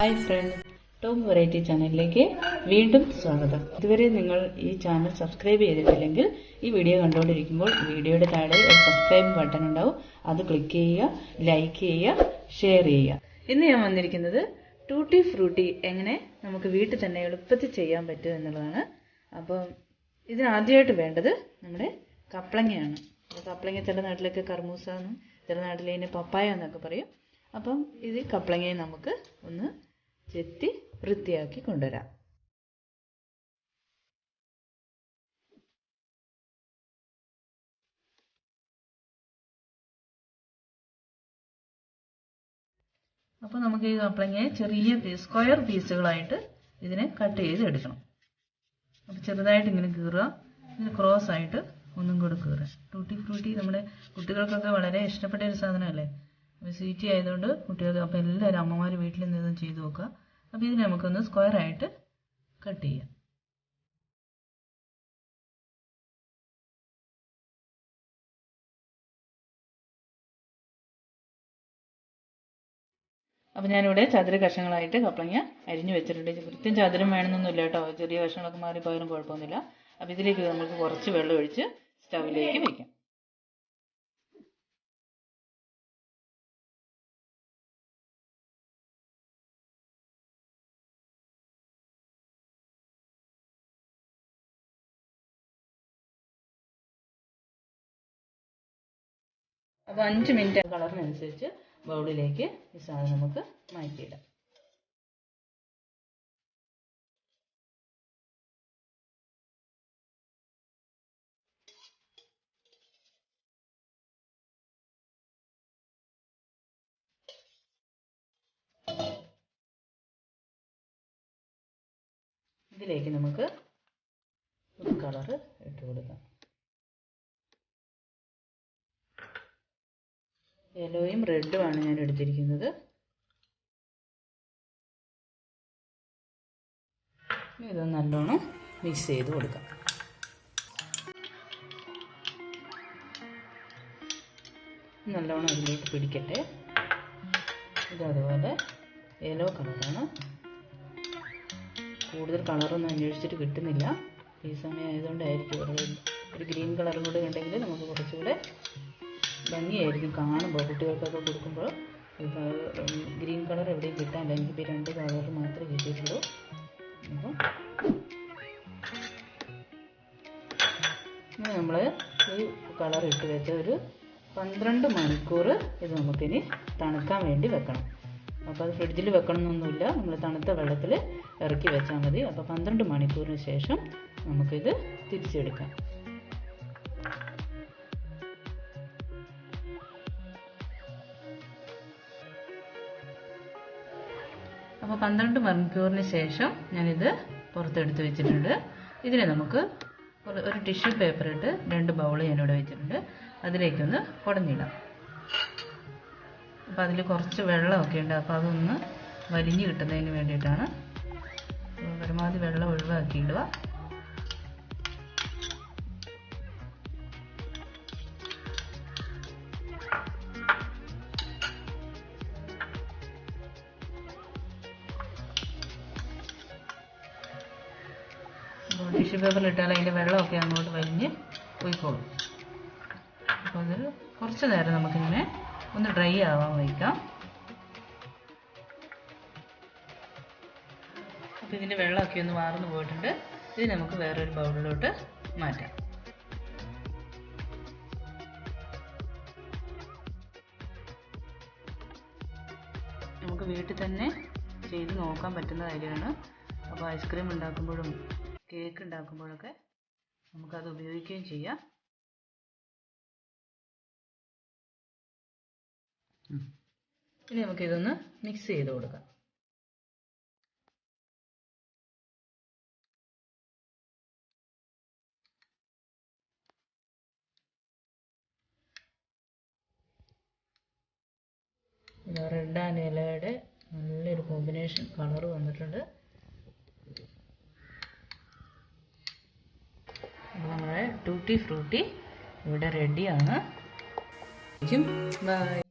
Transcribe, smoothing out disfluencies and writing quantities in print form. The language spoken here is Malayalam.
ഹായ് ഫ്രണ്ട്സ്, ടോം വെറൈറ്റി ചാനലിലേക്ക് വീണ്ടും സ്വാഗതം. ഇതുവരെ നിങ്ങൾ ഈ ചാനൽ സബ്സ്ക്രൈബ് ചെയ്തിട്ടില്ലെങ്കിൽ ഈ വീഡിയോ കണ്ടുകൊണ്ടിരിക്കുമ്പോൾ വീഡിയോയുടെ താഴെ ഒരു സബ്സ്ക്രൈബ് ബട്ടൺ ഉണ്ടാവും. അത് ക്ലിക്ക് ചെയ്യുക, ലൈക്ക് ചെയ്യുക, ഷെയർ ചെയ്യുക. ഇന്ന് ഞാൻ വന്നിരിക്കുന്നത് ടൂട്ടി ഫ്രൂട്ടി എങ്ങനെ നമുക്ക് വീട്ടിൽ തന്നെ എളുപ്പത്തിൽ ചെയ്യാൻ പറ്റും എന്നുള്ളതാണ്. അപ്പം ഇതിനാദ്യമായിട്ട് വേണ്ടത് നമ്മുടെ കപ്ലങ്ങയാണ്. കപ്ലങ്ങ ചില നാട്ടിലൊക്കെ കർമൂസ എന്നും ചില നാട്ടിൽ ഇതിന് പപ്പായ എന്നൊക്കെ പറയും. അപ്പം ഇത് കപ്ലങ്ങയെ നമുക്ക് ഒന്ന് ചെത്തി വൃത്തിയാക്കി കൊണ്ടുവരാം. അപ്പോൾ നമുക്ക് ഈ കപ്ലങ്ങയെ ചെറിയ സ്ക്വയർ പീസുകളായിട്ട് ഇതിനെ കട്ട് ചെയ്ത് എടുക്കണം. അപ്പോൾ ചെറുതായിട്ട് ഇങ്ങനെ കീറുക, ഇതിന് ക്രോസ് ആയിട്ട് ഒന്നും കൂടെ കീറുക. ടൂട്ടി ഫ്രൂട്ടി നമ്മുടെ കുട്ടികൾക്കൊക്കെ വളരെ ഇഷ്ടപ്പെട്ട ഒരു സാധനമല്ലേ. അപ്പോൾ സ്വീറ്റി ആയതുകൊണ്ട് കുട്ടികൾക്ക് അപ്പോൾ എല്ലാവരും അമ്മമാർ വീട്ടിൽ നിന്ന് ഇതും ചെയ്ത് നോക്കുക. അപ്പോൾ ഇതിനെ നമുക്കൊന്ന് സ്ക്വയർ ആയിട്ട് കട്ട് ചെയ്യാം. അപ്പോൾ ഞാനിവിടെ ചതുര കഷ്ണങ്ങളായിട്ട് കപ്ലങ്ങ അരിഞ്ഞു വെച്ചിട്ടുണ്ട്. കൃത്യം ചതുരം വേണമെന്നൊന്നുമില്ല കേട്ടോ, ചെറിയ കഷ്ണങ്ങളൊക്കെ മാറിപ്പോയാലും കുഴപ്പമൊന്നുമില്ല. അപ്പോൾ ഇതിലേക്ക് നമുക്ക് കുറച്ച് വെള്ളം ഒഴിച്ച് സ്റ്റൗവിലേക്ക് വയ്ക്കാം. അപ്പോൾ 5 മിനിറ്റ് കളറിനനുസരിച്ച് ബൗളിലേക്ക് ഈ സാധനം നമുക്ക് മാറ്റിയിടാം. ഇതിലേക്ക് നമുക്ക് ഫുഡ് കളറ് ഇട്ട് കൊടുക്കാം. യെല്ലോയും റെഡുമാണ് ഞാൻ എടുത്തിരിക്കുന്നത്. ഇത് നല്ലോണം മിക്സ് ചെയ്ത് കൊടുക്കാം. നല്ലോണം ഇതിലേക്ക് പിടിക്കട്ടെ. ഇതതുപോലെ യെല്ലോ കളറാണ്. കൂടുതൽ കളറൊന്നും അന്വേഷിച്ചിട്ട് കിട്ടുന്നില്ല. ഈ സമയം ആയതുകൊണ്ടായിരിക്കും. ഒരു ഗ്രീൻ കളറും കൂടെ ഉണ്ടെങ്കിൽ നമുക്ക് കുറച്ചുകൂടെ ഭംഗിയായിരിക്കും കാണുമ്പോൾ. കുട്ടികൾക്കൊക്കെ കൊടുക്കുമ്പോൾ ഗ്രീൻ കളർ എവിടെയും കിട്ടാനില്ല. എനിക്കിപ്പോൾ 2 കളർ മാത്രമേ കിട്ടിയിട്ടുള്ളൂ. അപ്പം നമ്മൾ ഈ കളർ ഇട്ട് വെച്ച ഒരു 12 മണിക്കൂർ ഇത് നമുക്കിനി തണുക്കാൻ വേണ്ടി വെക്കണം. അപ്പോൾ അത് ഫ്രിഡ്ജിൽ വെക്കണമെന്നൊന്നുമില്ല, നമ്മൾ തണുത്ത വെള്ളത്തിൽ ഇറക്കി വെച്ചാൽ മതി. അപ്പോൾ 12 മണിക്കൂറിന് ശേഷം നമുക്കിത് തിരിച്ചെടുക്കാം. അപ്പോൾ 12 മണിക്കൂറിന് ശേഷം ഞാനിത് പുറത്തെടുത്ത് വെച്ചിട്ടുണ്ട്. ഇതിനെ നമുക്ക് ഒരു ടിഷ്യൂ പേപ്പർ ഇട്ട് 2 ബൗൾ ഞാനിവിടെ വെച്ചിട്ടുണ്ട്. അതിലേക്കൊന്ന് കുടഞ്ഞിടാം. അപ്പോൾ അതിൽ കുറച്ച് വെള്ളമൊക്കെ ഉണ്ട്. അപ്പോൾ അതൊന്ന് വലിഞ്ഞ് കിട്ടുന്നതിന് വേണ്ടിയിട്ടാണ്. പരമാവധി വെള്ളം ഒഴിവാക്കിയിടുക. അപ്പോൾ ടിഷ്യൂ പേപ്പറിൽ ഇട്ടാൽ അതിൻ്റെ വെള്ളമൊക്കെ അങ്ങോട്ട് വലിഞ്ഞ് പോയിക്കോളും. അപ്പോൾ അതൊരു കുറച്ച് നേരം നമുക്കിങ്ങനെ ഒന്ന് ഡ്രൈ ആവാൻ വയ്ക്കാം. അപ്പോൾ ഇതിൻ്റെ വെള്ളമൊക്കെ ഒന്ന് വാർന്നു പോയിട്ടുണ്ട്. ഇത് നമുക്ക് വേറൊരു ബൗളിലോട്ട് മാറ്റാം. നമുക്ക് വീട്ടിൽ തന്നെ ചെയ്ത് നോക്കാൻ പറ്റുന്ന കാര്യമാണ്. അപ്പോൾ ഐസ്ക്രീം ഉണ്ടാക്കുമ്പോഴും കേക്ക് ഉണ്ടാക്കുമ്പോഴൊക്കെ നമുക്കത് ഉപയോഗിക്കുകയും ചെയ്യാം. ഇനി നമുക്കിതൊന്ന് മിക്സ് ചെയ്ത് കൊടുക്കാം. റെഡ് ആൻഡ് യെല്ലോയുടെ നല്ലൊരു കോമ്പിനേഷൻ കളർ വന്നിട്ടുണ്ട്. നമ്മുടെ ടൂട്ടി ഫ്രൂട്ടി ഇവിടെ റെഡിയാണ്. ബൈ.